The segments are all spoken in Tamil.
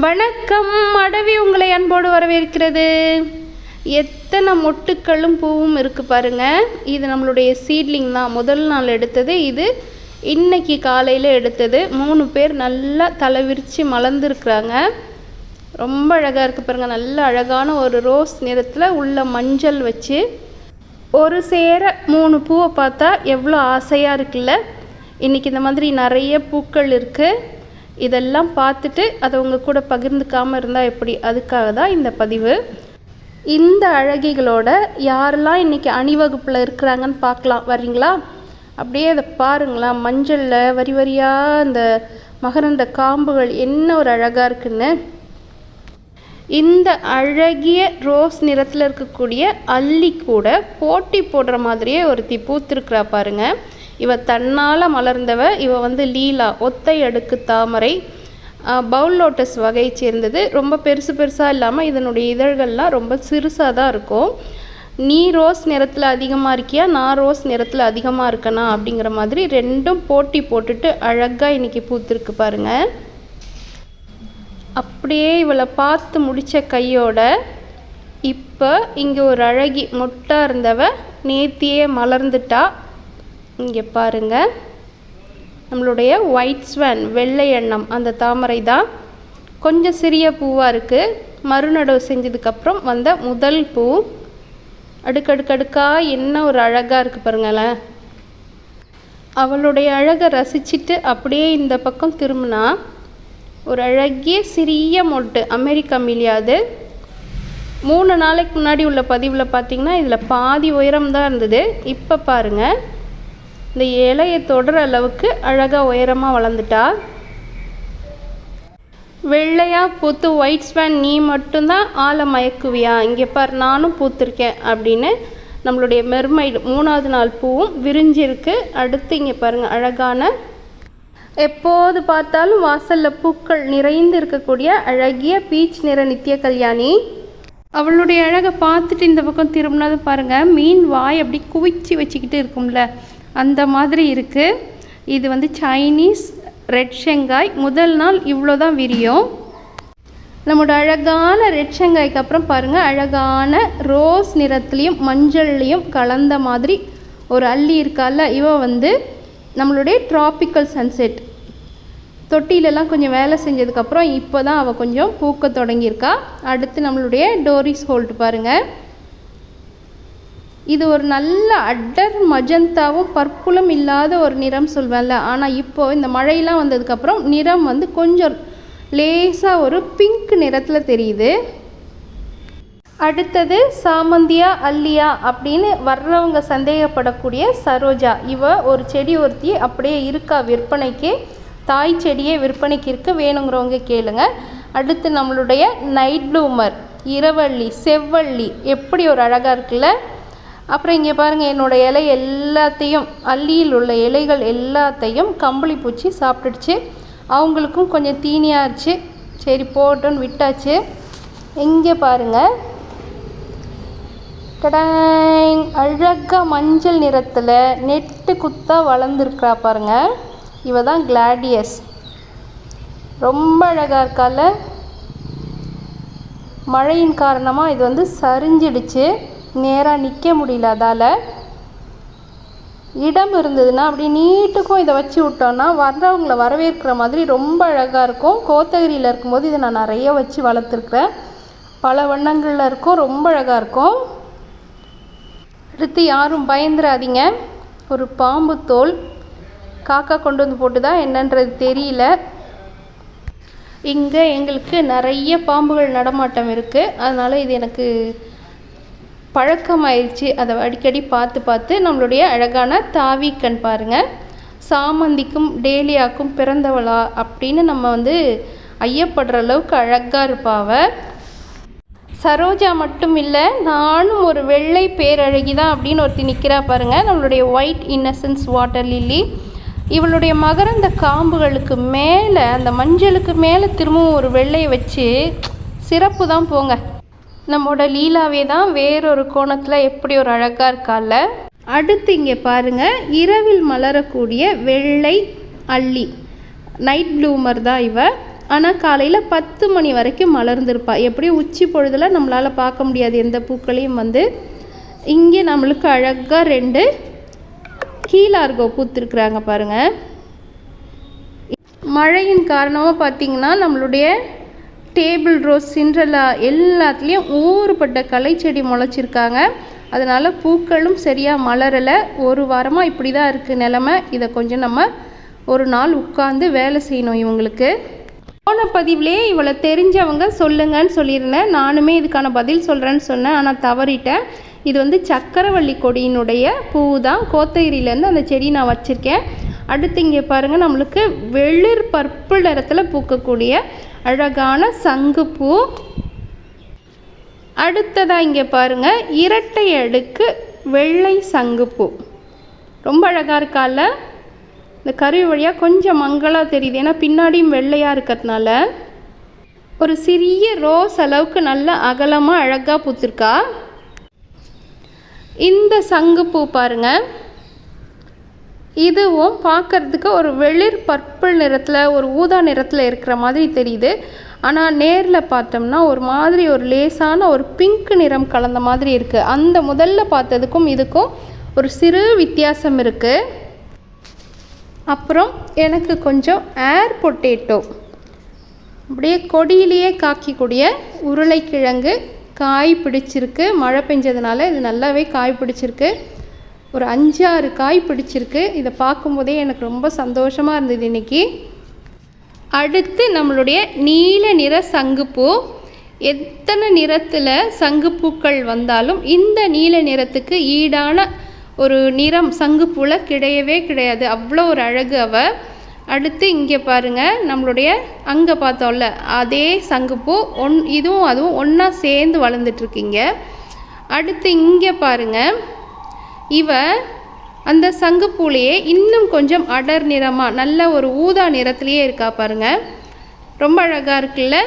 வணக்கம். அடவி உங்களை அன்போடு வரவேற்கிறது. எத்தனை மொட்டுக்களும் பூவும் இருக்குது பாருங்கள். இது நம்மளுடைய சீட்லிங் தான். முதல் நாள் எடுத்தது இது. இன்னைக்கு காலையில் எடுத்தது. 3 பேர் நல்லா தலை விரித்து மலர்ந்துருக்குறாங்க. ரொம்ப அழகாக இருக்குது பாருங்கள். நல்ல அழகான ஒரு ரோஸ் நிறத்தில் உள்ள மஞ்சள் வச்சு ஒரு சேர 3 பூவை பார்த்தா எவ்வளோ ஆசையாக இருக்குல்ல. இன்றைக்கி இந்த மாதிரி நிறைய பூக்கள் இருக்குது. இதெல்லாம் பார்த்துட்டு அதை உங்கள் கூட பகிர்ந்துக்காமல் இருந்தால் எப்படி, அதுக்காக தான் இந்த பதிவு. இந்த அழகிகளோட யாரெல்லாம் இன்றைக்கி அணிவகுப்பில் இருக்கிறாங்கன்னு பார்க்கலாம். வர்றீங்களா? அப்படியே அதை பாருங்களா. மஞ்சளில் வரி வரியாக அந்த மகரந்த காம்புகள் என்ன ஒரு அழகாக இருக்குன்னு. இந்த அழகிய ரோஸ் நிறத்தில் இருக்கக்கூடிய அல்லி கூட போட்டி போடுற மாதிரியே ஒருத்தி பூத்திருக்கிறா பாருங்க. இவ தன்னால் மலர்ந்தவ. இவ லீலா, ஒத்தை அடுக்கு தாமரை, பவுல் லோட்டஸ் வகையை சேர்ந்தது. ரொம்ப பெருசாக இல்லாமல் இதனுடைய இதழ்கள்லாம் ரொம்ப சிறுசாக தான் இருக்கும். நீ ரோஸ் நிறத்தில் அதிகமாக இருக்கியா, நான் ரோஸ் நிறத்தில் அதிகமாக இருக்கனா அப்படிங்கிற மாதிரி ரெண்டும் போட்டி போட்டுட்டு அழகாக இன்றைக்கி பூத்திருக்கு பாருங்கள். அப்படியே இவளை பார்த்து முடித்த கையோட இப்போ இங்கே ஒரு அழகி மொட்டாக இருந்தவ நேத்தியே மலர்ந்துட்டா. இங்கே பாருங்கள், நம்மளுடைய ஒயிட் ஸ்வான், வெள்ளை எண்ணம், அந்த தாமரை தான். கொஞ்சம் சிறிய பூவாக இருக்குது. மறுநடவு செஞ்சதுக்கப்புறம் வந்த முதல் பூ. அடுக்கடுக்கடுக்காக என்ன ஒரு அழகாக இருக்குது பாருங்களேன். அவளுடைய அழகை ரசிச்சுட்டு அப்படியே இந்த பக்கம் திரும்பினா ஒரு அழகிய சிறிய மொட்டு, அமெரிக்கா மில்லியாது. 3 நாளைக்கு முன்னாடி உள்ள பதிவில் பார்த்திங்கன்னா இதில் பாதி உயரம் தான் இருந்தது. இப்போ பாருங்கள், இந்த இலையை தொடர அளவுக்கு அழகாக உயரமாக வளர்ந்துட்டா. வெள்ளையாக பூத்து ஒயிட் ஸ்வான் நீ மட்டும்தான் ஆளை மயக்குவியா, இங்கே பார் நானும் பூத்திருக்கேன் அப்படின்னு நம்மளுடைய மெர்மைடு 3வது நாள் பூவும் விரிஞ்சிருக்கு. அடுத்து இங்கே பாருங்கள், அழகான எப்போது பார்த்தாலும் வாசலில் பூக்கள் நிறைந்து இருக்கக்கூடிய அழகிய பீச் நிற நித்திய கல்யாணி. அவளுடைய அழகை பார்த்துட்டு இந்த பக்கம் திரும்பினது பாருங்கள், மீன் வாய் அப்படி குவிச்சு வச்சுக்கிட்டு இருக்கும்ல, அந்த மாதிரி இருக்குது. இது சைனீஸ் ரெட் செங்காய். முதல் நாள் இவ்வளோ தான் விரியும். நம்மளோட அழகான ரெட் செங்காய்க்கு அப்புறம் பாருங்கள், அழகான ரோஸ் நிறத்துலேயும் மஞ்சள்லேயும் கலந்த மாதிரி ஒரு அல்லி இருக்கால. இவ நம்மளுடைய ட்ராபிக்கல் சன்செட். தொட்டிலெல்லாம் கொஞ்சம் வேலை செஞ்சதுக்கப்புறம் இப்போ தான் அவள் கொஞ்சம் பூக்க தொடங்கியிருக்கா. அடுத்து நம்மளுடைய டோரிஸ் ஹோல்ட் பாருங்கள். இது ஒரு நல்ல அடர் மஜந்தாவும் பர்ப்புலும் இல்லாத ஒரு நிறம் சொல்வேன்ல. ஆனால் இப்போது இந்த மழையெல்லாம் வந்ததுக்கப்புறம் நிறம் கொஞ்சம் லேசாக ஒரு பிங்க் நிறத்தில் தெரியுது. அடுத்தது சாமந்தியா அல்லியா அப்படின்னு வர்றவங்க சந்தேகப்படக்கூடிய சரோஜா. இவ ஒரு செடி ஒருத்தி அப்படியே இருக்கா விற்பனைக்கு. தாய் செடியே விற்பனைக்கு இருக்குது, வேணுங்கிறவங்க கேளுங்க. அடுத்து நம்மளுடைய நைட் ப்ளூமர், இரவள்ளி, செவ்வள்ளி, எப்படி ஒரு அழகாக இருக்குல்ல. அப்புறம் இங்கே பாருங்கள், என்னோடய இலை எல்லாத்தையும், அல்லியில் உள்ள இலைகள் எல்லாத்தையும் கம்பளி பூச்சி சாப்பிட்டுடுச்சு. அவங்களுக்கும் கொஞ்சம் தீனியாக இருந்துச்சு, சரி போட்டோன்னு விட்டாச்சு. இங்கே பாருங்கள், டடாங், அழகாக மஞ்சள் நிறத்தில் நெட்டு குத்தாக வளர்ந்துருக்கிறா பாருங்கள். இவ தான் கிளாடியஸ். ரொம்ப அழகாக இருக்கால. மழையின் காரணமாக இது சரிஞ்சிடுச்சு, நேராக நிற்க முடியல. அதால் இடம் இருந்ததுன்னா அப்படி நீட்டுக்கும் இதை வச்சு விட்டோன்னா வர்றவங்களை வரவேற்கிற மாதிரி ரொம்ப அழகாக இருக்கும். கோத்தகிரியில் இருக்கும்போது இதை நான் நிறைய வச்சு வளர்த்துருக்குறேன். பல வண்ணங்களில் இருக்கும், ரொம்ப அழகாக இருக்கும். அடுத்து யாரும் பயந்துடாதீங்க, ஒரு பாம்பு தோல் காக்கா கொண்டு போட்டு தான் என்னன்றது தெரியல. இங்கே எங்களுக்கு நிறைய பாம்புகள் நடமாட்டம் இருக்குது. அதனால் இது எனக்கு பழக்கமாயிடுச்சு. அதை அடிக்கடி பார்த்து நம்மளுடைய அழகான தாவிக்கண் பாருங்கள். சாமந்திக்கும் டேலியாக்கும் பிறந்தவளா அப்படின்னு நம்ம ஐயப்படுற அளவுக்கு அழகாக இருப்பாவ. சரோஜா மட்டும் இல்லை, நானும் ஒரு வெள்ளை பேரழகி தான் அப்படின்னு ஒருத்தி நிற்கிறா பாருங்கள். நம்மளுடைய ஒயிட் இன்னசென்ஸ் வாட்டர் லில்லி. இவளுடைய மகரந்த காம்புகளுக்கு மேலே, அந்த மஞ்சளுக்கு மேலே திரும்பவும் ஒரு வெள்ளையை வச்சு சிறப்பு தான் போங்க. நம்மளோட லீலாவே தான் வேறொரு கோணத்தில் எப்படி ஒரு அழகாக இருக்கால. அடுத்து இங்கே பாருங்கள், இரவில் மலரக்கூடிய வெள்ளை அல்லி, நைட் ப்ளூமர் தான் இவ. ஆனால் காலையில் 10 மணி வரைக்கும் மலர்ந்துருப்பா. எப்படியும் உச்சி பொழுதில் நம்மளால் பார்க்க முடியாது எந்த பூக்களையும் இங்கே நம்மளுக்கு அழகாக 2 கீழார்கோ பூத்துருக்குறாங்க பாருங்கள். மழையின் காரணமாக பார்த்திங்கன்னா நம்மளுடைய டேபிள் ரோஸ், சிண்ட்ரெல்லா எல்லாத்துலேயும் ஊறுபட்ட களை செடி முளைச்சிருக்காங்க. அதனால் பூக்களும் சரியாக மலரலை. ஒரு வாரமாக இப்படி தான் இருக்குது நிலமை. இதை கொஞ்சம் நம்ம ஒரு நாள் உட்காந்து வேலை செய்யணும் இவங்களுக்கு. போன பதிவுலேயே இவளை தெரிஞ்சவங்க சொல்லுங்கன்னு சொல்லியிருந்தேன். நானுமே இதுக்கான பதில் சொல்கிறேன்னு சொன்னேன், ஆனால் தவறிட்டேன். இது சக்கரவள்ளி கொடியினுடைய பூ தான். கோத்தகிரியிலேருந்து அந்த செடி நான் வச்சுருக்கேன். அடுத்து இங்கே பாருங்கள், நம்மளுக்கு வெளிர் பர்பிள் நிறத்தில் பூக்கக்கூடிய அழகான சங்குப்பூ. அடுத்ததாக இங்கே பாருங்கள், இரட்டை அடுக்கு வெள்ளை சங்குப்பூ. ரொம்ப அழகாக இருக்கால. இந்த கருவி வழியாக கொஞ்சம் மங்கலாக தெரியுது, ஏன்னா பின்னாடியும் வெள்ளையாக இருக்கிறதுனால. ஒரு சிறிய ரோஸ் அளவுக்கு நல்ல அகலமாக அழகாக பூத்திருக்கா. இந்த சங்குப்பூ பாருங்கள், இதுவும் பார்க்குறதுக்கு ஒரு வெளிர் பர்பிள் நிறத்தில், ஒரு ஊதா நிறத்தில் இருக்கிற மாதிரி தெரியுது. ஆனால் நேரில் பார்த்தோம்னா ஒரு மாதிரி ஒரு லேசான ஒரு பிங்க் நிறம் கலந்த மாதிரி இருக்குது. அந்த முதல்ல பார்த்ததுக்கும் இதுக்கும் ஒரு சிறு வித்தியாசம் இருக்குது. அப்புறம் எனக்கு கொஞ்சம் ஏர் பொட்டேட்டோ, அப்படியே கொடியிலேயே காய்க்கக்கூடிய உருளைக்கிழங்கு காய் பிடிச்சிருக்கு. மழை பெஞ்சதுனால இது நல்லாவே காய் பிடிச்சிருக்கு. ஒரு 5-6 காய் பிடிச்சிருக்கு. இதை பார்க்கும்போதே எனக்கு ரொம்ப சந்தோஷமாக இருந்தது இன்றைக்கி. அடுத்து நம்மளுடைய நீல நிற சங்குப்பூ. எத்தனை நிறத்தில் சங்குப்பூக்கள் வந்தாலும் இந்த நீல நிறத்துக்கு ஈடான ஒரு நிறம் சங்குப்பூவில் கிடையவே கிடையாது. அவ்வளோ ஒரு அழகு அவ. அடுத்து இங்கே பாருங்கள், நம்மளுடைய அங்கே பார்த்தோம்ல அதே சங்குப்பூ இதுவும் அதுவும் ஒன்றா சேர்ந்து வளர்ந்துட்டுருக்கீங்க. அடுத்து இங்கே பாருங்கள், இவ அந்த சங்குப்பூலையே இன்னும் கொஞ்சம் அடர் நிறமாக நல்ல ஒரு ஊதா நிறத்துலையே இருக்கா பாருங்கள். ரொம்ப அழகாக இருக்குல்ல.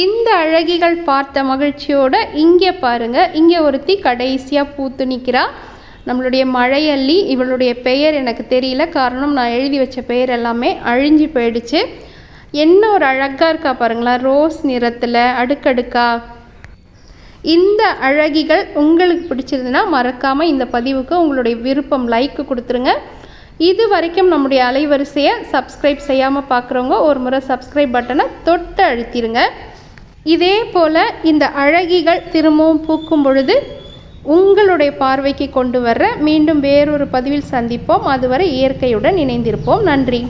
இந்த அழகிகள் பார்த்த மகிழ்ச்சியோடு இங்கே பாருங்கள், இங்கே ஒருத்தி கடைசியாக பூத்து நிற்கிறா. நம்மளுடைய மழையள்ளி. இவளுடைய பெயர் எனக்கு தெரியல, காரணம் நான் எழுதி வச்ச பெயர் எல்லாமே அழிஞ்சு போயிடுச்சு. என்ன ஒரு அழகாக இருக்கா பாருங்களா, ரோஸ் நிறத்தில் அடுக்கடுக்கா. இந்த அழகிகள் உங்களுக்கு பிடிச்சிருந்துன்னா மறக்காமல் இந்த பதிவுக்கு உங்களுடைய விருப்பம் லைக் கொடுத்துருங்க. இது வரைக்கும் நம்முடைய அலைவரிசையை சப்ஸ்கிரைப் செய்யாமல் பார்க்குறவங்க ஒரு முறை சப்ஸ்கிரைப் பட்டனை தொட்டு அழுத்திடுங்க. இதே போல் இந்த அழகிகள் திரும்பவும் பூக்கும் பொழுது உங்களுடைய பார்வைக்கு கொண்டு வர்ற மீண்டும் வேறொரு பதிவில் சந்திப்போம். அதுவரை இயற்கையுடன் இணைந்திருப்போம். நன்றி.